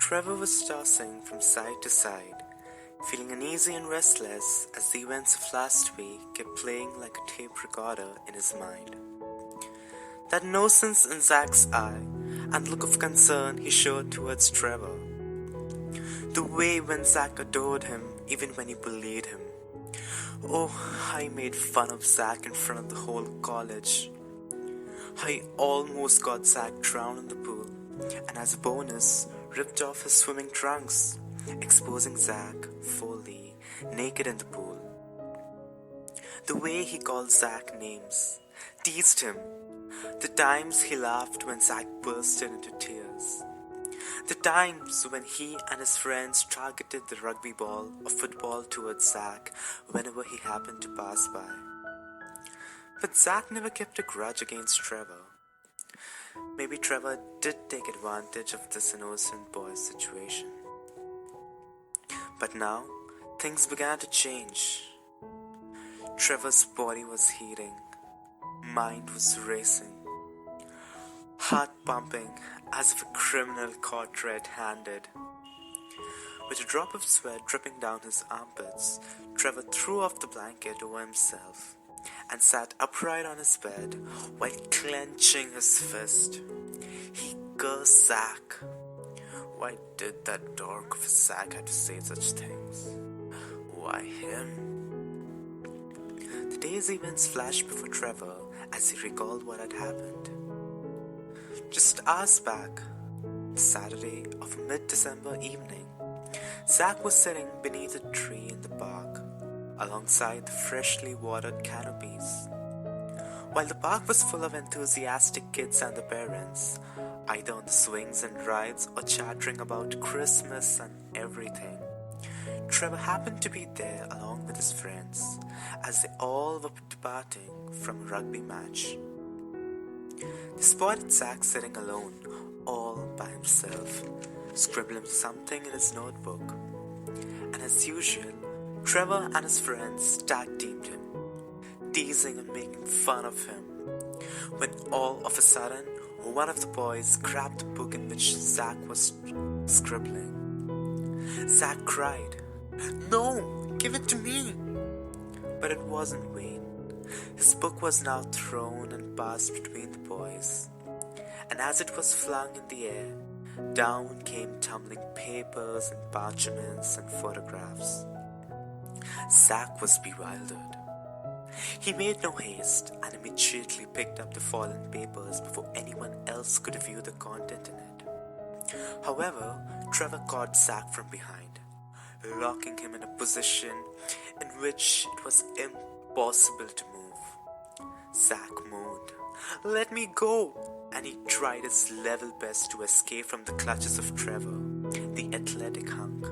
Trevor was tossing from side to side, feeling uneasy and restless as the events of last week kept playing like a tape recorder in his mind. That innocence in Zach's eye and look of concern he showed towards Trevor. The way when Zach adored him even when he bullied him. Oh, I made fun of Zach in front of the whole college. I almost got Zach drowned in the pool, and as a bonus, ripped off his swimming trunks, exposing Zach fully naked in the pool. The way he called Zach names, teased him, the times he laughed when Zach bursted into tears, the times when he and his friends targeted the rugby ball or football towards Zach whenever he happened to pass by. But Zach never kept a grudge against Trevor. Maybe Trevor did take advantage of this innocent boy's situation. But now, things began to change. Trevor's body was heating, mind was racing, heart pumping as if a criminal caught red-handed. With a drop of sweat dripping down his armpits, Trevor threw off the blanket over himself and sat upright on his bed while clenching his fist. He cursed Zach. Why did that dork of a Zach have to say such things? Why him? The day's events flashed before Trevor as he recalled what had happened. Just hours back, the Saturday of a mid-December evening, Zach was sitting beneath a tree in the park, alongside the freshly watered canopies. While the park was full of enthusiastic kids and their parents, either on the swings and rides or chattering about Christmas and everything, Trevor happened to be there along with his friends as they all were departing from a rugby match. They spotted Zach sitting alone, all by himself, scribbling something in his notebook. And as usual, Trevor and his friends tag-teamed him, teasing and making fun of him, when all of a sudden, one of the boys grabbed the book in which Zach was scribbling. Zach cried, "No, give it to me!" But it wasn't vain. His book was now thrown and passed between the boys, and as it was flung in the air, down came tumbling papers and parchments and photographs. Zach was bewildered. He made no haste and immediately picked up the fallen papers before anyone else could view the content in it. However, Trevor caught Zach from behind, locking him in a position in which it was impossible to move. Zach moaned, "Let me go!" and he tried his level best to escape from the clutches of Trevor, the athletic hunk.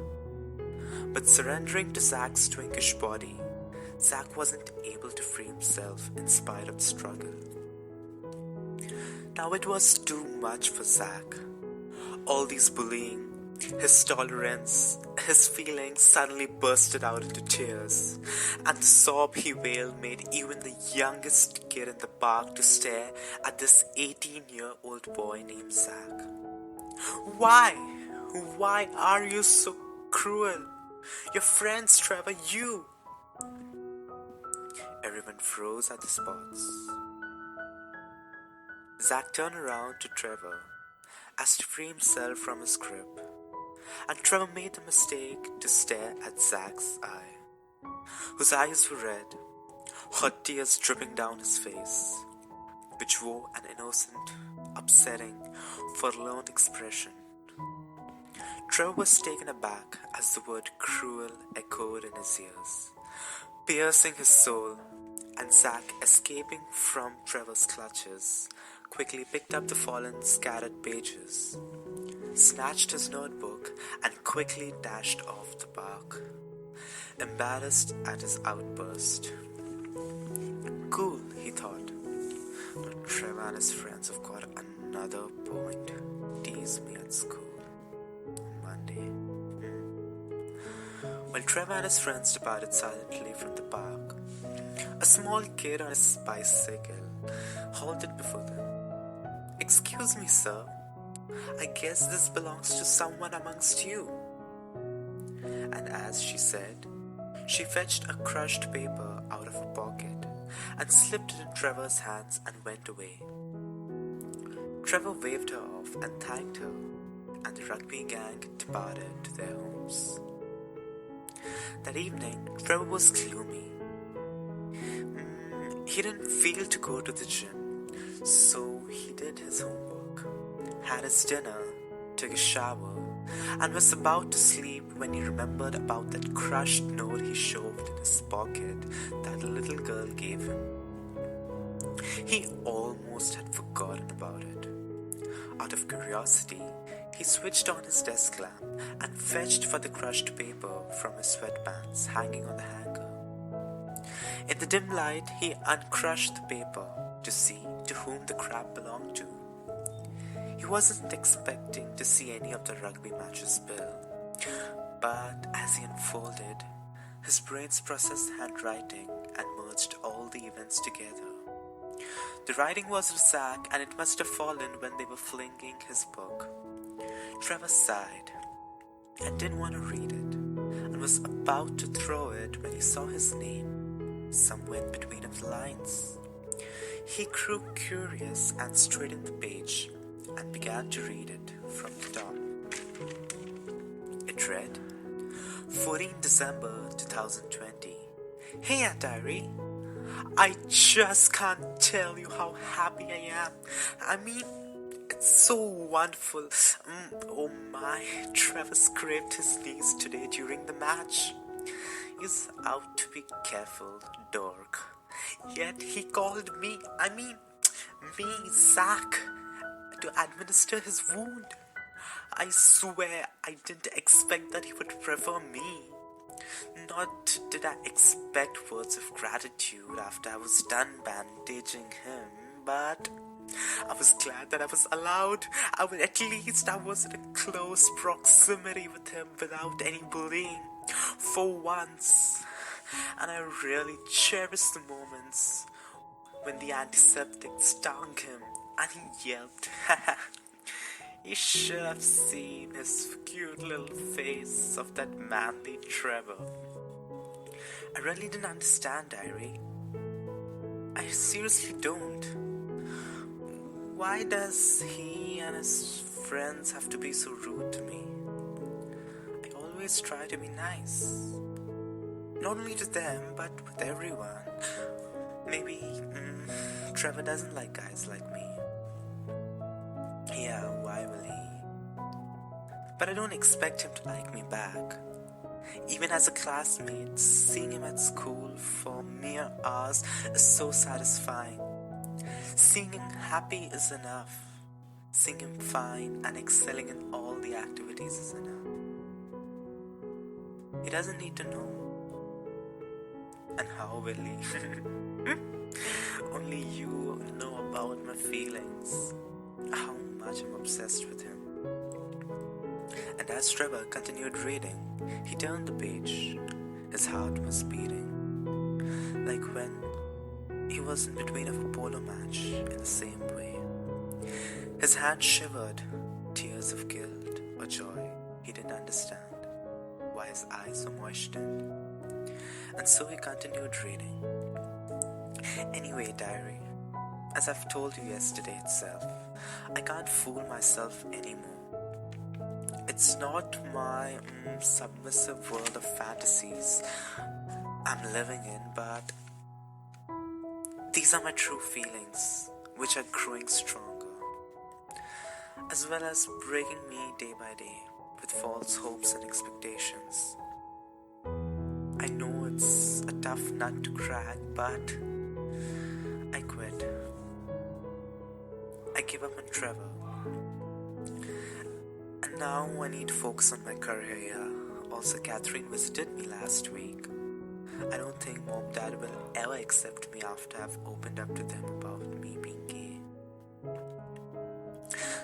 But surrendering to Zach's twinkish body, Zach wasn't able to free himself in spite of the struggle. Now it was too much for Zach. All these bullying, his tolerance, his feelings suddenly bursted out into tears, and the sob he wailed made even the youngest kid in the park to stare at this 18-year-old boy named Zach. Why? Why are you so cruel? Your friends, Trevor, you! Everyone froze at the spots. Zach turned around to Trevor as to free himself from his grip, and Trevor made the mistake to stare at Zach's eye, whose eyes were red, hot tears dripping down his face, which wore an innocent, upsetting, forlorn expression. Trevor was taken aback as the word cruel echoed in his ears, piercing his soul, and Zach, escaping from Trevor's clutches, quickly picked up the fallen, scattered pages, snatched his notebook, and quickly dashed off the park, embarrassed at his outburst. Cool, he thought, but Trevor and his friends have got another point. Tease me at school. Monday. While Trevor and his friends departed silently from the park, a small kid on his bicycle halted before them. "Excuse me, sir, I guess this belongs to someone amongst you." And as she said, she fetched a crushed paper out of her pocket and slipped it in Trevor's hands and went away. Trevor waved her off and thanked her, and the rugby gang departed to their homes. That evening, Trevor was gloomy. He didn't feel to go to the gym, so he did his homework, had his dinner, took a shower, and was about to sleep when he remembered about that crushed note he shoved in his pocket that the little girl gave him. He almost had forgotten about it. Out of curiosity, he switched on his desk lamp and fetched for the crushed paper from his sweatpants hanging on the hanger. In the dim light, he uncrushed the paper to see to whom the crap belonged to. He wasn't expecting to see any of the rugby matches bill, but as he unfolded, his brains processed handwriting and merged all the events together. The writing was Rasak, and it must have fallen when they were flinging his book. Trevor sighed and didn't want to read it, and was about to throw it when he saw his name somewhere in between the lines. He grew curious and straightened the page and began to read it from the top. It read, 14 December 2020. Hey, Aunt Diary. I just can't tell you how happy I am. I mean, it's so wonderful. Oh my, Trevor scraped his knees today during the match. He's out to be careful, dork. Yet he called me, Zach, to administer his wound. I swear I didn't expect that he would prefer me. Not did I expect words of gratitude after I was done bandaging him, but I was glad that I was allowed. At least I was in a close proximity with him without any bullying for once. And I really cherish the moments when the antiseptic stung him and he yelped. You should have seen his cute little face of that manly Trevor. I really didn't understand, Diary. I seriously don't. Why does he and his friends have to be so rude to me? I always try to be nice. Not only to them, but with everyone. Maybe Trevor doesn't like guys like me. Yeah, why will he? But I don't expect him to like me back. Even as a classmate, seeing him at school for mere hours is so satisfying. Seeing him happy is enough. Seeing him fine and excelling in all the activities is enough. He doesn't need to know. And how will he? Only you know about my feelings. How much I'm obsessed with him. And as Trevor continued reading, he turned the page. His heart was beating, like when he was in between of a polo match in the same way. His hand shivered, tears of guilt or joy. He didn't understand why his eyes were moistened. And so he continued reading. Anyway, Diary, as I've told you yesterday itself, I can't fool myself anymore. It's not my submissive world of fantasies I'm living in, but these are my true feelings, which are growing stronger, as well as breaking me day by day with false hopes and expectations. I know it's a tough nut to crack, but I quit. I give up on Trevor. And now I need to focus on my career here. Also, Catherine visited me last week. I don't think Mom and Dad will ever accept me after I've opened up to them about me being gay.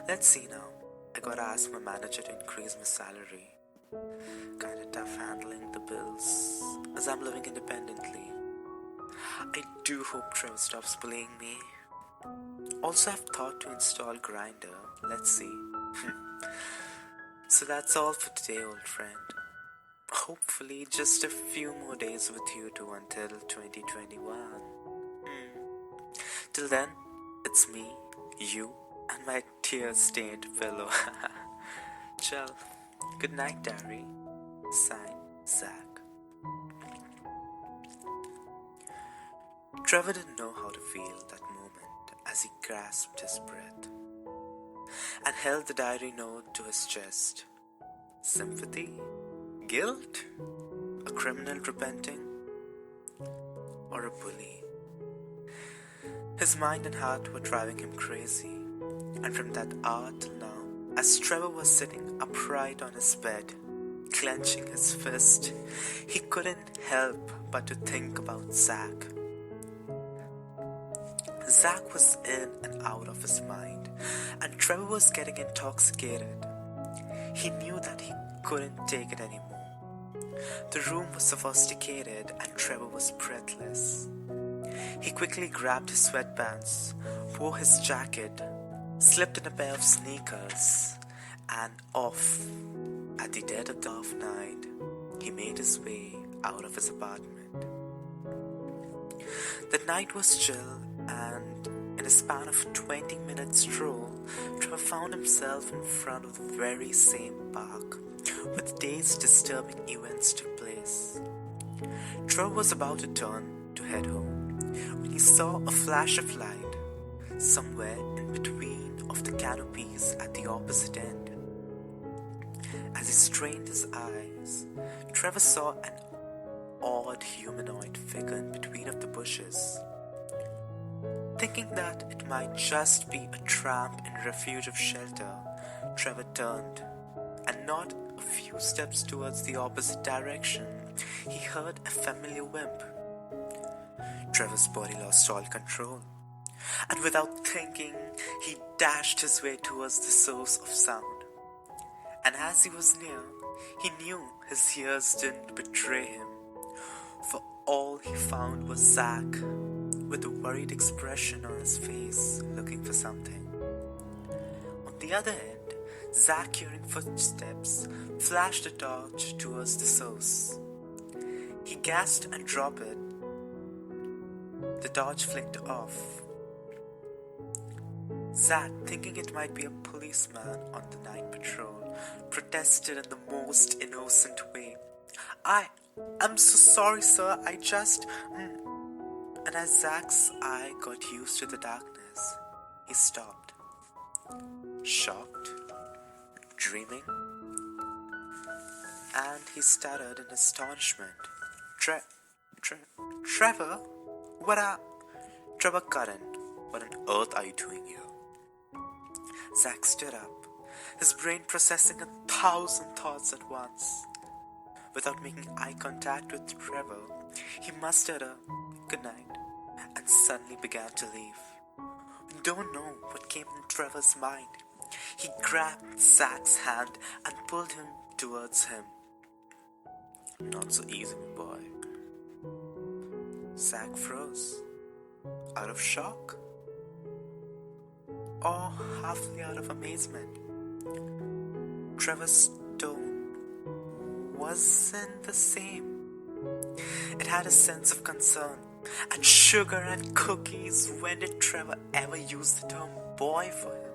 Let's see now. I gotta ask my manager to increase my salary. Kinda tough handling the bills as I'm living independently. I do hope Trevor stops bullying me. Also, I've thought to install Grindr. Let's see. So that's all for today, old friend. Hopefully, just a few more days with you too until 2021. Till then, it's me, you, and my tear-stained pillow. Chill. Good night, diary. Sign, Zach. Trevor didn't know how to feel that moment as he grasped his breath and held the diary note to his chest. Sympathy? Guilt? A criminal repenting? Or a bully? His mind and heart were driving him crazy, and from that hour till now, as Trevor was sitting upright on his bed, clenching his fist, he couldn't help but to think about Zach. Zach was in and out of his mind, and Trevor was getting intoxicated. He knew that he couldn't take it anymore. The room was sophisticated and Trevor was breathless. He quickly grabbed his sweatpants, wore his jacket, slipped in a pair of sneakers, and off. At the dead of night, he made his way out of his apartment. The night was chill, and in a span of 20-minute stroll, Trevor found himself in front of the very same park where the day's disturbing events took place. Trevor was about to turn to head home when he saw a flash of light somewhere in between of the canopies at the opposite end. As he strained his eyes, Trevor saw an odd humanoid figure in between of the bushes. Thinking that it might just be a tramp in refuge of shelter, Trevor turned, and not a few steps towards the opposite direction, he heard a familiar wimp. Trevor's body lost all control, and without thinking, he dashed his way towards the source of sound. And as he was near, he knew his ears didn't betray him, for all he found was Zach, with a worried expression on his face, looking for something. On the other end, Zach, hearing footsteps, flashed a torch towards the source. He gasped and dropped it. The torch flicked off. Zach, thinking it might be a policeman on the night patrol, protested in the most innocent way. I'm so sorry, sir. I just... And as Zach's eye got used to the darkness, he stopped. Shocked, dreaming, and he stuttered in astonishment. Trevor? Trevor couldn't. What on earth are you doing here? Zach stood up, his brain processing 1,000 thoughts at once. Without making eye contact with Trevor, he mustered a good night and suddenly began to leave. We don't know what came in Trevor's mind. He grabbed Zach's hand and pulled him towards him. Not so easy, my boy. Zach froze, out of shock, or halfly out of amazement. Trevor's tone wasn't the same. It had a sense of concern. And sugar and cookies, when did Trevor ever use the term boy for him?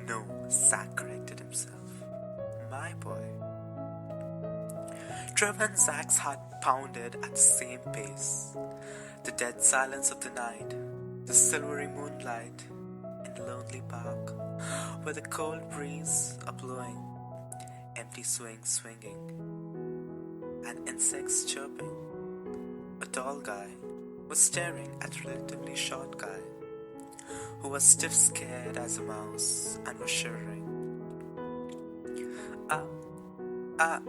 No, Zach corrected himself. My boy. Trevor and Zach's heart pounded at the same pace. The dead silence of the night, the silvery moonlight in the lonely park, where the cold breeze are blowing, empty swings swinging, and insects chirping. A tall guy was staring at a relatively short guy who was stiff-scared as a mouse and was shivering. I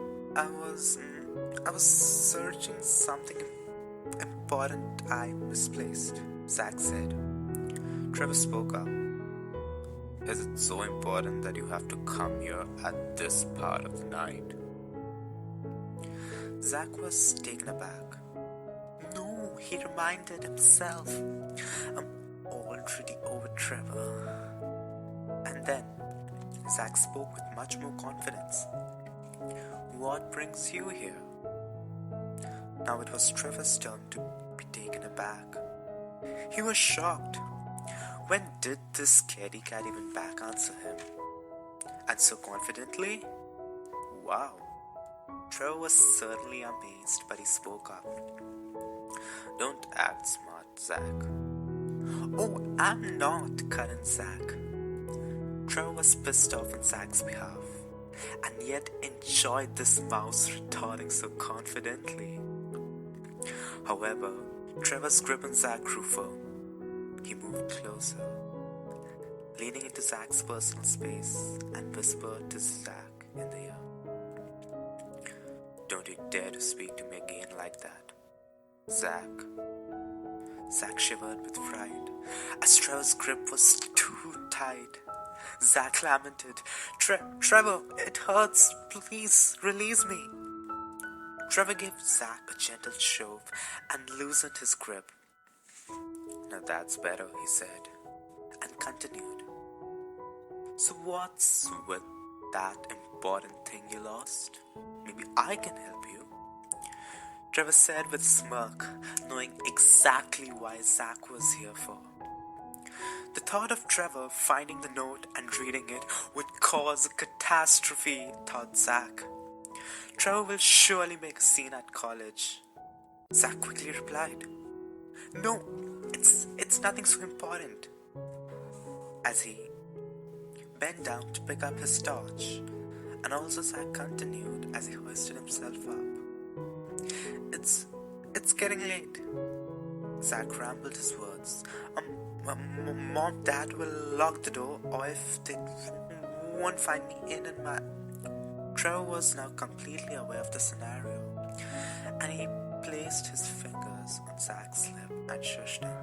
was searching something important I misplaced, Zach said. Trevor spoke up. Is it so important that you have to come here at this part of the night? Zach was taken aback. No, he reminded himself. I'm already over Trevor. And then, Zach spoke with much more confidence. "What brings you here?" Now it was Trevor's turn to be taken aback. He was shocked. When did this scaredy cat even back answer him? And so confidently? Wow. Trevor was certainly amazed, but he spoke up. "Don't act smart, Zach." "Oh, I'm not," cut in Zach. Trevor was pissed off on Zach's behalf, and yet enjoyed this mouse retorting so confidently. However, Trevor's grip on Zach grew firm. He moved closer, leaning into Zach's personal space, and whispered to Zach in the ear, "Don't you dare to speak to me again like that, Zach." Zach shivered with pride, as Trevor's grip was too tight. Zach lamented, Trevor, it hurts. Please, release me." Trevor gave Zach a gentle shove and loosened his grip. "Now that's better," he said, and continued. "So what's with that important thing you lost? Maybe I can help you." Trevor said with a smirk, knowing exactly why Zach was here for. The thought of Trevor finding the note and reading it would cause a catastrophe, thought Zach. Trevor will surely make a scene at college. Zach quickly replied, "No, it's nothing so important," as he bent down to pick up his torch, and also Zach continued as he hoisted himself up. It's getting late." Zach rambled his words. Mom, Dad will lock the door, or if they won't find me in and my..." Trevor was now completely aware of the scenario, and he placed his fingers on Zach's lip and shushed him.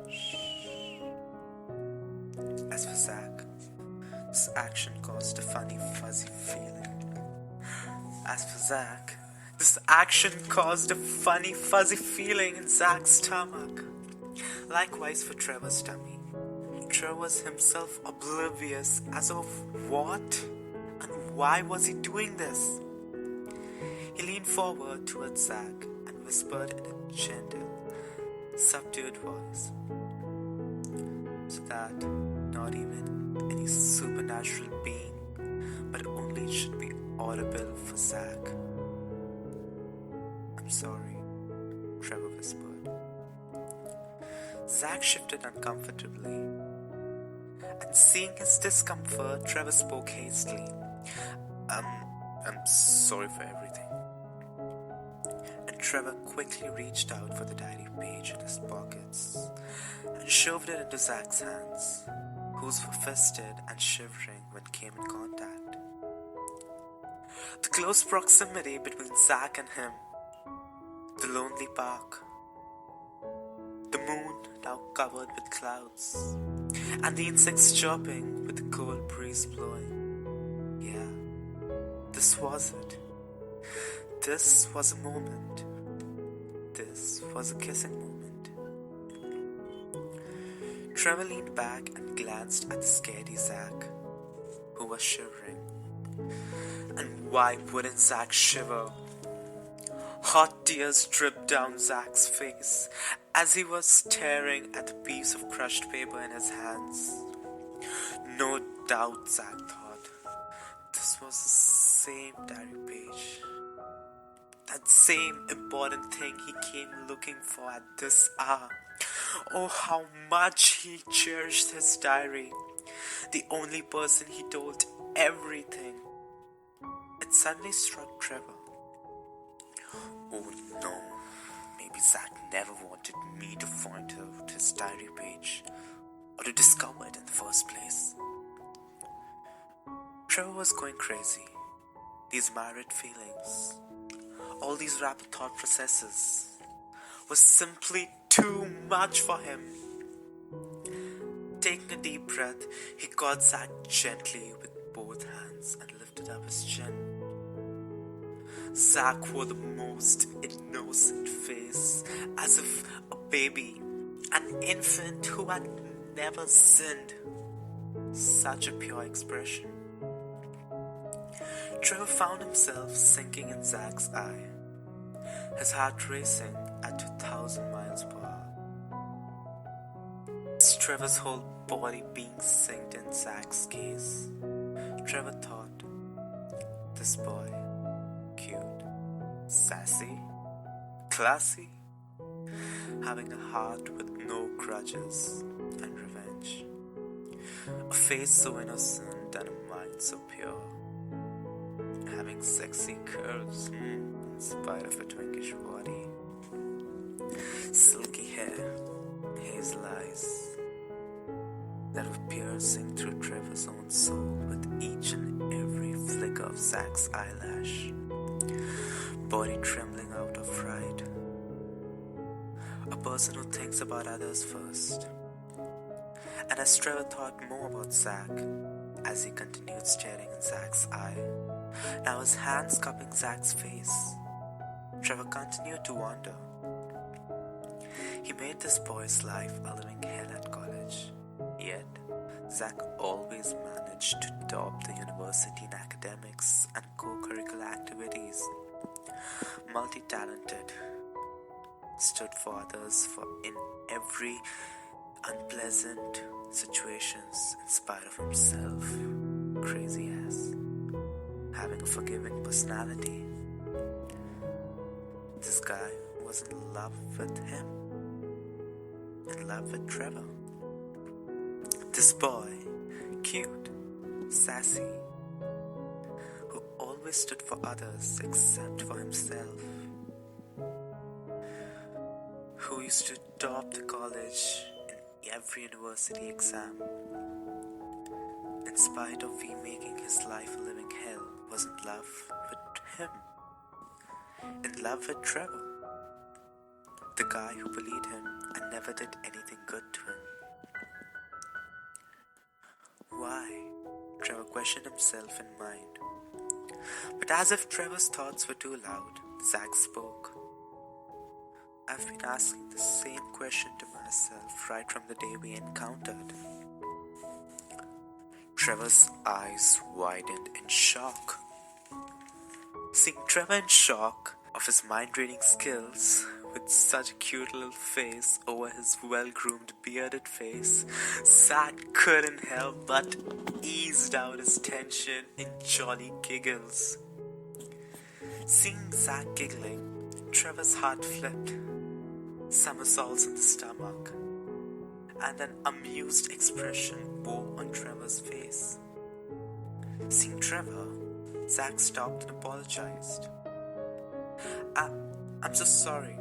Shh. As for Zach, this action caused a funny, fuzzy feeling. In Zach's stomach. Likewise for Trevor's tummy. Trevor was himself oblivious as of what and why was he doing this. He leaned forward towards Zach and whispered in a gentle, subdued voice, so that not even any supernatural being, but only it should be audible for Zach. "I'm sorry," Trevor whispered. Zach shifted uncomfortably, and seeing his discomfort, Trevor spoke hastily. I'm sorry for everything." And Trevor quickly reached out for the diary page in his pockets and shoved it into Zach's hands, whose were fisted and shivering when came in contact. The close proximity between Zach and him, the lonely park, the moon now covered with clouds, and the insects chirping with the cold breeze blowing. Yeah, this was it. This was a moment. This was a kissing moment. Trevor leaned back and glanced at the scaredy Zach, who was shivering. And why wouldn't Zach shiver? Hot tears dripped down Zach's face as he was staring at the piece of crushed paper in his hands. No doubt, Zach thought, this was the same diary page. That same important thing he came looking for at this hour. Oh, how much he cherished his diary. The only person he told everything. It suddenly struck Trevor. Oh no, maybe Zach never wanted me to find out his diary page or to discover it in the first place. Trevor was going crazy. These married feelings, all these rapid thought processes, was simply too much for him. Taking a deep breath, he caught Zach gently with both hands and lifted up his chin. Zach wore the most innocent face, as if a baby, an infant who had never sinned. such a pure expression. Trevor found himself sinking in Zach's eye, his heart racing at 2,000 miles per hour. It's Trevor's whole body being synced in Zach's gaze. Trevor thought, this boy, cute, sassy, classy, having a heart with no grudges and revenge, a face so innocent and a mind so pure, having sexy curves in spite of a twinkish body, silky hair, hazel eyes that were piercing through Trevor's own soul with each and every flicker of Zach's eyelash, body trembling out of pride. A person who thinks about others first. And as Trevor thought more about Zach, as he continued staring in Zach's eye, now his hands cupping Zach's face, Trevor continued to wonder. He made this boy's life a living hell at college, yet Zach always managed to top the university in academics and co-curricular activities. Multi-talented, stood for others in every unpleasant situations in spite of himself, crazy ass, having a forgiving personality. This guy was in love with him, in love with Trevor. This boy, cute, sassy, who always stood for others except for himself, who used to top the college in every university exam, in spite of making his life a living hell, was in love with him, in love with Trevor, the guy who bullied him and never did anything good to him. Why? Trevor questioned himself in mind. But as if Trevor's thoughts were too loud, Zach spoke. I've been asking the same question to myself right from the day we encountered. Trevor's eyes widened in shock. Seeing Trevor in shock of his mind-reading skills, with such a cute little face over his well-groomed bearded face, Zach couldn't help but eased out his tension in jolly giggles. Seeing Zach giggling, Trevor's heart flipped, somersaults in the stomach, and an amused expression wore on Trevor's face. Seeing Trevor, Zach stopped and apologized. I'm so sorry.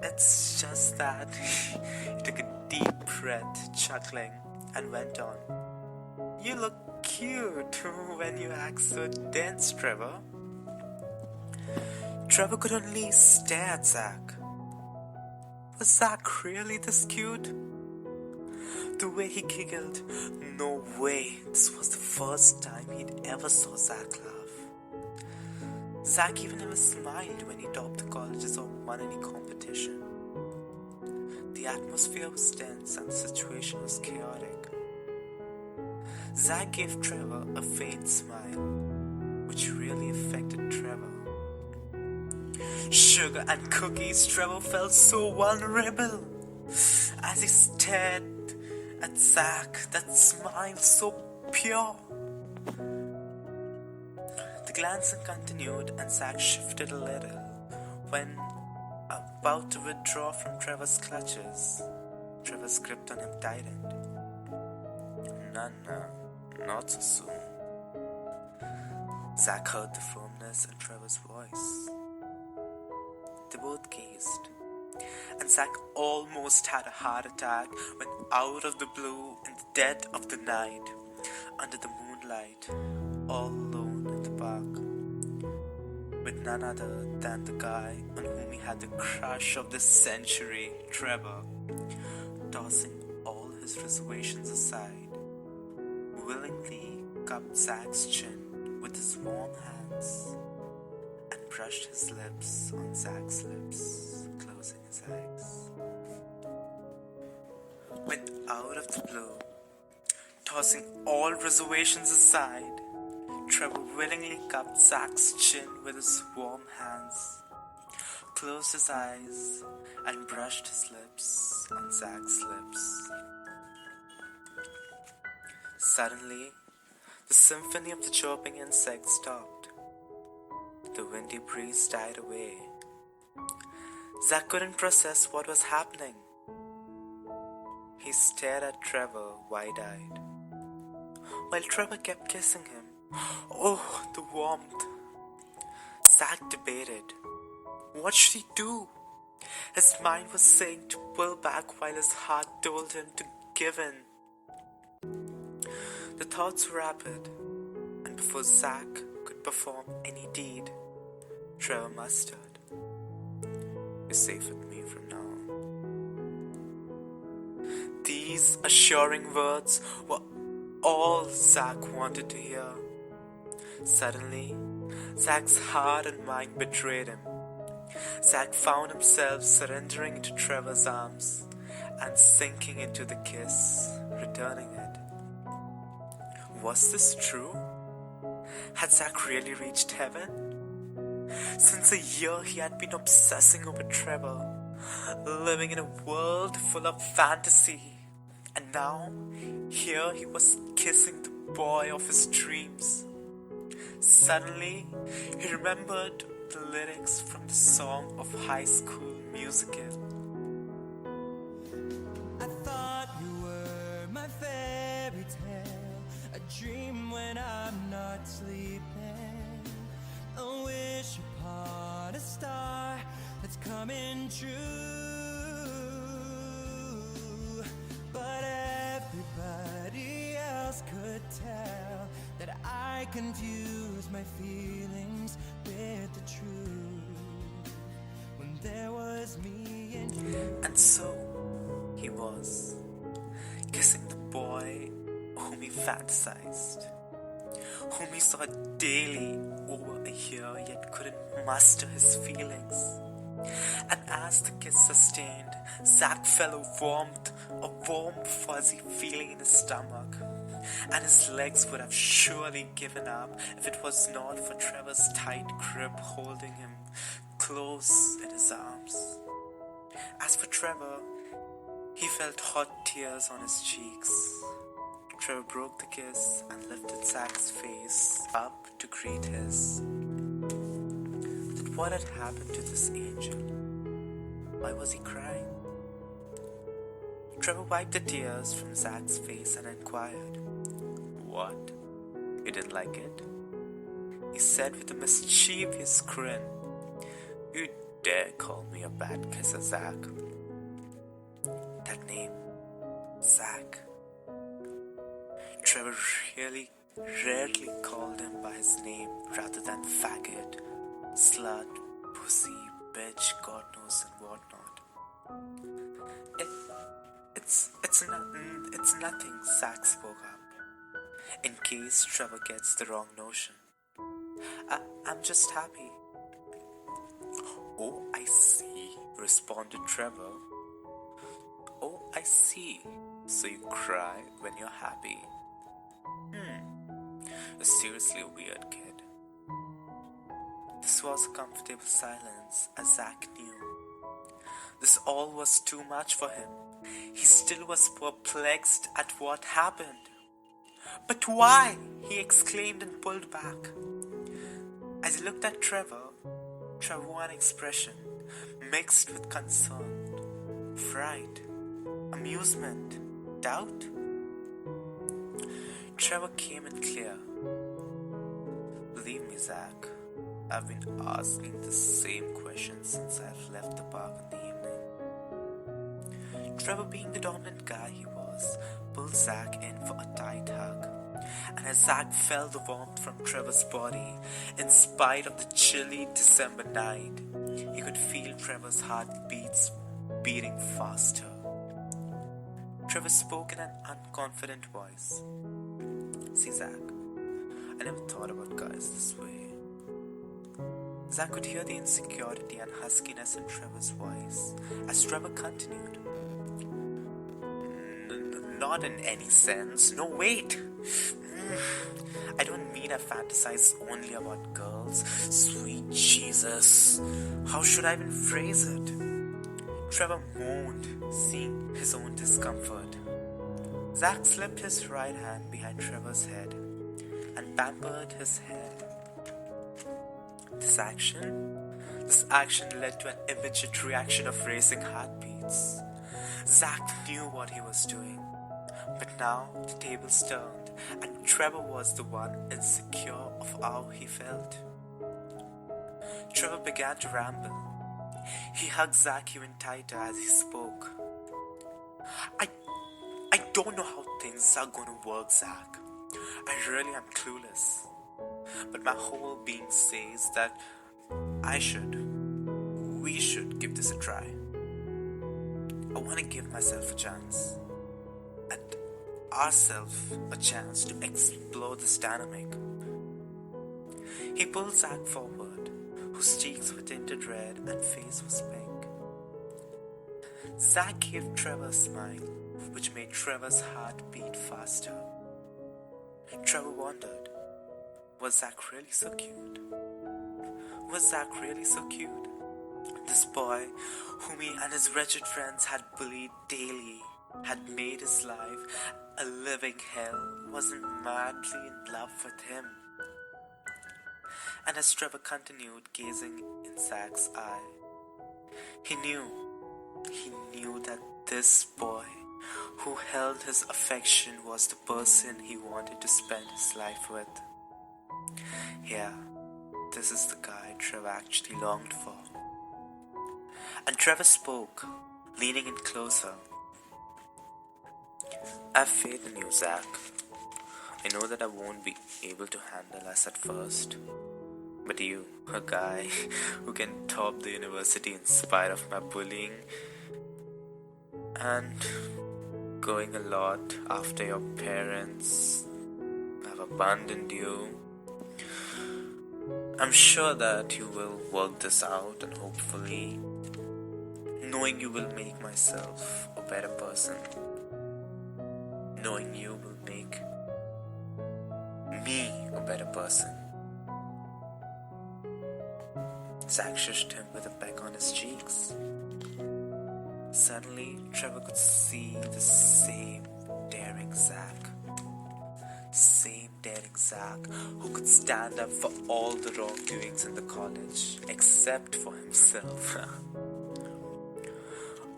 It's just that he took a deep breath, chuckling, and went on. You look cute when you act so dense, Trevor. Trevor could only stare at Zach. Was Zach really this cute? The way he giggled, no way, this was the first time he'd ever saw Zach laugh. Zach even never smiled when he topped the colleges or won any competition. The atmosphere was tense and the situation was chaotic. Zach gave Trevor a faint smile, which really affected Trevor. Sugar and cookies, Trevor felt so vulnerable as he stared at Zach, that smile so pure. The glancing continued and Zach shifted a little when about to withdraw from Trevor's clutches. Trevor's grip on him tightened. No, not so soon. Zach heard the firmness in Trevor's voice. They both gazed, and Zach almost had a heart attack when out of the blue, in the dead of the night, under the moonlight, all alone in the park, with none other than the guy on whom he had the crush of the century, Trevor, tossing all his reservations aside, willingly cupped Zach's chin with his warm hands and brushed his lips on Zach's lips, closing his eyes. When out of the blue, Tossing all reservations aside, Trevor willingly cupped Zach's chin with his warm hands, closed his eyes, and brushed his lips on Zach's lips. Suddenly, the symphony of the chirping insects stopped. The windy breeze died away. Zach couldn't process what was happening. He stared at Trevor wide-eyed, while Trevor kept kissing him. Oh, the warmth! Zach debated. What should he do? His mind was saying to pull back while his heart told him to give in. The thoughts were rapid, and before Zach could perform any deed, Trevor mustered. You're safe with me from now on. These assuring words were all Zach wanted to hear. Suddenly, Zach's heart and mind betrayed him. Zach found himself surrendering into Trevor's arms and sinking into the kiss, returning it. Was this true? Had Zach really reached heaven? Since a year he had been obsessing over Trevor, living in a world full of fantasy, and now here he was kissing the boy of his dreams. Suddenly, he remembered the lyrics from the song of High School Musical. I thought you were my fairy tale, a dream when I'm not sleeping, a wish upon a star that's coming true. But everybody else could tell that I confused my feelings with the truth when there was me and you. And so he was kissing the boy whom he fantasized, whom he saw daily over a year, yet couldn't muster his feelings. And as the kiss sustained, Zach felt a warm fuzzy feeling in his stomach, and his legs would have surely given up if it was not for Trevor's tight grip holding him close in his arms. As for Trevor, he felt hot tears on his cheeks. Trevor broke the kiss and lifted Zach's face up to greet his. But what had happened to this angel? Why was he crying? Trevor wiped the tears from Zach's face and inquired, "What? You didn't like it?" He said with a mischievous grin. "You dare call me a bad kisser, Zach?" That name, Zach. Trevor rarely called him by his name rather than faggot, slut, pussy, bitch, God knows and whatnot. It's nothing, Zach spoke up, in case Trevor gets the wrong notion. I'm just happy. Oh, I see, responded Trevor. Oh, I see. So you cry when you're happy. A seriously weird kid. This was a comfortable silence, as Zach knew. This all was too much for him. He still was perplexed at what happened. "But why?" he exclaimed and pulled back. As he looked at Trevor wore an expression mixed with concern, fright, amusement, doubt. Trevor came in clear. "Believe me, Zach, I've been asking the same question since I've left the park in the evening." Trevor, being the dominant guy he was, pulled Zach in for a tight hug. And as Zach felt the warmth from Trevor's body, in spite of the chilly December night, he could feel Trevor's heartbeats beating faster. Trevor spoke in an unconfident voice. "See, Zach, I never thought about guys this way." Zach could hear the insecurity and huskiness in Trevor's voice as Trevor continued. not in any sense. No, wait. I don't mean I fantasize only about girls. Sweet Jesus. How should I even phrase it? Trevor moaned, seeing his own discomfort. Zack slipped his right hand behind Trevor's head and pampered his hair. This action led to an immediate reaction of racing heartbeats. Zack knew what he was doing, but now the tables turned and Trevor was the one insecure of how he felt. Trevor began to ramble. He hugged Zack even tighter as he spoke. I don't know how things are going to work, Zack. I really am clueless. But my whole being says that we should give this a try. I want to give myself a chance. And ourselves a chance to explore this dynamic. He pulled Zack forward, whose cheeks were tinted red and face was pink. Zack gave Trevor a smile, which made Trevor's heart beat faster. Trevor wondered, was Zack really so cute? Was Zack really so cute? This boy, whom he and his wretched friends had bullied daily, had made his life a living hell, wasn't madly in love with him. And as Trevor continued gazing in Zack's eye, he knew that this boy who held his affection was the person he wanted to spend his life with. Yeah, this is the guy Trevor actually longed for. And Trevor spoke, leaning in closer. I have faith in you, Zack. I know that I won't be able to handle us at first. But you, a guy who can top the university in spite of my bullying and going a lot after your parents have abandoned you, I'm sure that you will work this out, and hopefully, knowing you will make myself a better person. Knowing you will make me a better person. Zack shushed him with a peck on his cheeks. Suddenly, Trevor could see the same daring Zack. Same daring Zack who could stand up for all the wrongdoings in the college, except for himself.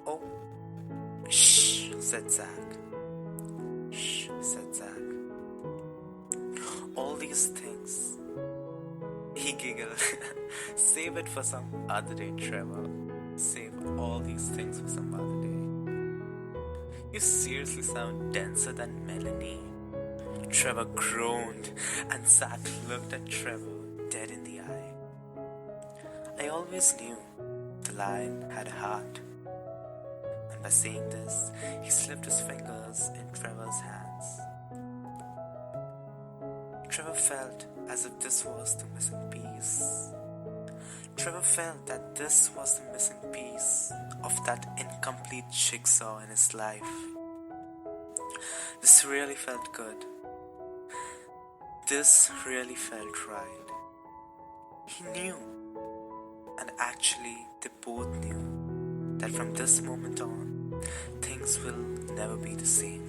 Oh, shh, said Zack. Shh, said Zack. All these things. He giggled. Save it for some other day, Trevor. Save all these things for some other day. You seriously sound denser than Melanie. Trevor groaned, and Zack looked at Trevor dead in the eye. I always knew the lion had a heart. And by saying this, he slipped his fingers in Trevor's hands. Trevor felt as if this was the missing piece. Trevor felt that this was the missing piece of that incomplete jigsaw in his life. This really felt good. This really felt right. He knew, and actually they both knew, that from this moment on, things will never be the same.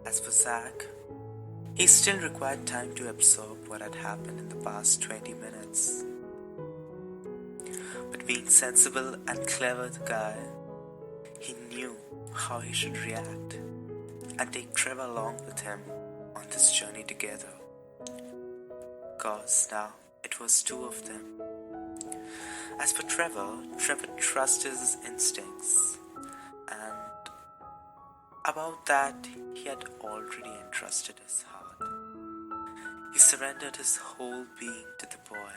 As for Zack, he still required time to absorb what had happened in the past 20 minutes. But being sensible and clever the guy, he knew how he should react and take Trevor along with him on this journey together. Cause now it was two of them. As for Trevor trusted his instincts, and about that he had already entrusted his heart. He surrendered his whole being to the boy,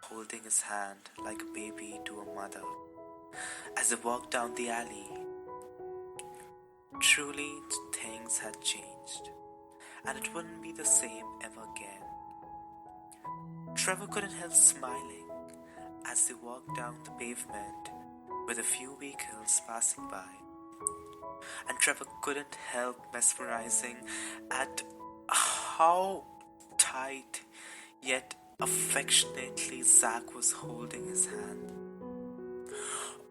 holding his hand like a baby to a mother as they walked down the alley. Truly, things had changed, and it wouldn't be the same ever again. Trevor couldn't help smiling as they walked down the pavement with a few vehicles passing by. and Trevor couldn't help mesmerizing at how tight yet affectionately Zack was holding his hand.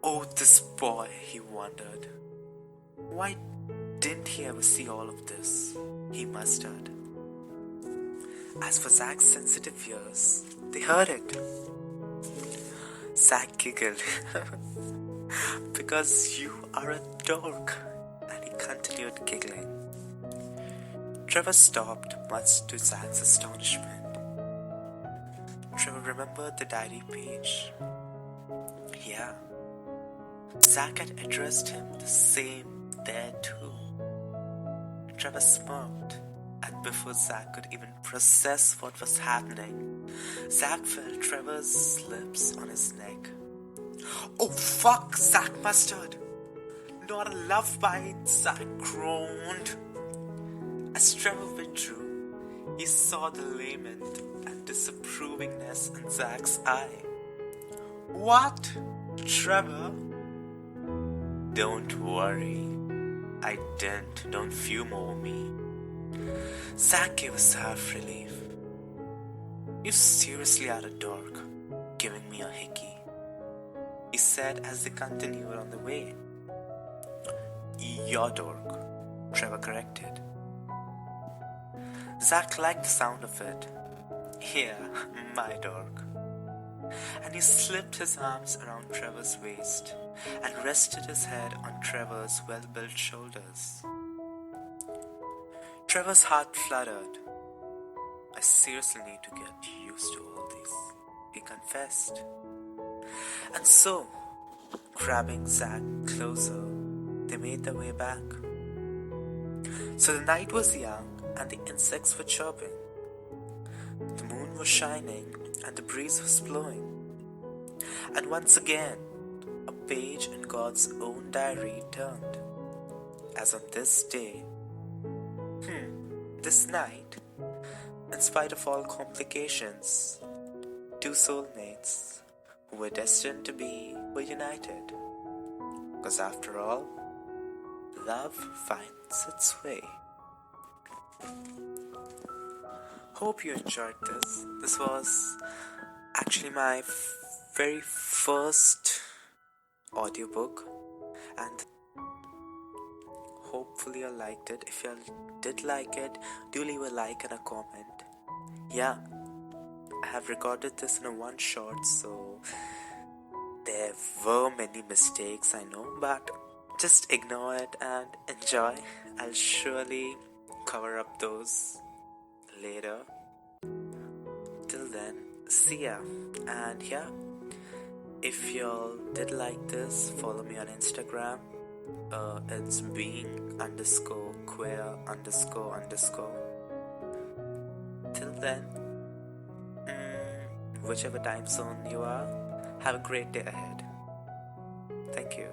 Oh, this boy, he wondered. Why didn't he ever see all of this? He muttered. As for Zack's sensitive ears, they heard it. Zack giggled. Because you are a dork. And he continued giggling. Trevor stopped, much to Zack's astonishment. Trevor remembered the diary page. Yeah. Zack had addressed him the same there too. Trevor smirked, and before Zack could even process what was happening, Zack felt Trevor's lips on his neck. Oh fuck, Zack muttered. Not a love bite, Zack groaned. As Trevor withdrew, he saw the lament and disapprovingness in Zack's eye. What? Trevor? Don't worry. I didn't. Don't fume over me. Zack gave a sigh of relief. You seriously are a dork, giving me a hickey, he said as they continued on the way. Your dork, Trevor corrected. Zack liked the sound of it. Yeah, my dork. And he slipped his arms around Trevor's waist and rested his head on Trevor's well-built shoulders. Trevor's heart fluttered. I seriously need to get used to all this, he confessed. And so, grabbing Zack closer, they made their way back. So the night was young and the insects were chirping. The moon was shining and the breeze was blowing. And once again, a page in God's own diary turned. As on this day, this night, in spite of all complications, two soulmates who were destined to be were united. Because after all, love finds its way. Hope you enjoyed this. This was actually my very first audiobook, and hopefully you liked it. If you did like it, do leave a like and a comment. Yeah, I have recorded this in a one shot, so there were many mistakes, I know, but just ignore it and enjoy. I'll surely cover up those later. Till then, see ya. And yeah, if y'all did like this, follow me on Instagram. It's being_queer__. Till then, whichever time zone you are, have a great day ahead. Thank you.